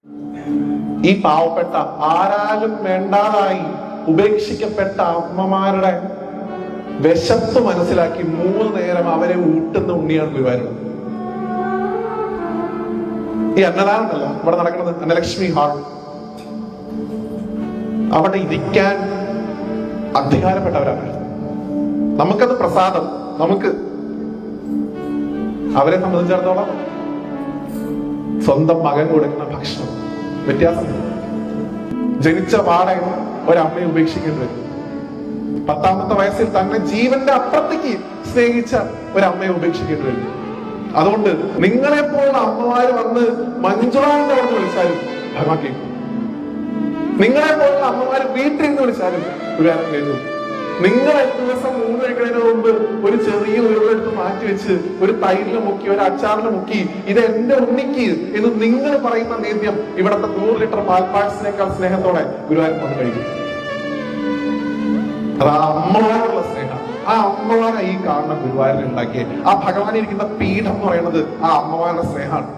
ഈ പാവപ്പെട്ട ആരാലും വേണ്ടാതായി ഉപേക്ഷിക്കപ്പെട്ട അമ്മമാരുടെ വിശപ്പ് മനസ്സിലാക്കി 3 നേരം അവരെ ഊട്ടുന്ന ഉണ്ണിയാണ് ഗുരുവായൂർ. ഈ അന്നദാനം ഉണ്ടല്ലോ ഇവിടെ നടക്കുന്നത്, അന്നലക്ഷ്മി ഹാൾ, അവിടെ ഇരിക്കാൻ അധികാരപ്പെട്ടവരാണ്. നമുക്കത് പ്രസാദം. നമുക്ക് അവരെ സംബന്ധിച്ചിടത്തോളം സ്വന്തം മകൻ കൊടുക്കുന്ന ഭക്ഷണം വ്യത്യാസം. ജനിച്ച പാടെ ഒരമ്മയെ ഉപേക്ഷിക്കേണ്ടി വരും. 10ാമത്തെ വയസ്സിൽ തന്നെ ജീവന്റെ അപ്പുറത്തേക്ക് സ്നേഹിച്ച ഒരമ്മയെ ഉപേക്ഷിക്കേണ്ടി വരും. അതുകൊണ്ട് നിങ്ങളെപ്പോലുള്ള അമ്മമാര് വന്ന് മഞ്ജുളാന്റെ അവിടെ വിളിച്ചാലും ഭഗവാൻ കേൾക്കും. നിങ്ങളെപ്പോലുള്ള അമ്മമാര് വീട്ടിൽ നിന്ന് വിളിച്ചാലും ഗുരുവായൂരപ്പൻ കേൾക്കും. നിങ്ങൾ ദിവസം 3 കഴിക്കുന്നതിന് മുമ്പ് ഒരു ചെറിയ ഉരുളെടുത്ത് മാറ്റി വെച്ച് ഒരു തൈരില് മുക്കി, ഒരു അച്ചാറില് മുക്കി, ഇത് എന്റെ ഉണ്ണിക്ക് എന്ന് നിങ്ങൾ പറയുന്ന നേദ്യം ഇവിടത്തെ 100 ലിറ്റർ പാൽപ്പായസത്തിനേക്കാൾ സ്നേഹത്തോടെ ഗുരുവായൂരപ്പൻ വന്ന് കഴിക്കും. അത് ആ അമ്മമാരുള്ള സ്നേഹം. ആ അമ്മമാരെ ഈ കാണുന്ന ഗുരുവായൂരിൽ ഉണ്ടാക്കിയ ആ ഭഗവാൻ ഇരിക്കുന്ന പീഠം എന്ന് പറയുന്നത് ആ അമ്മമാരുടെ സ്നേഹമാണ്.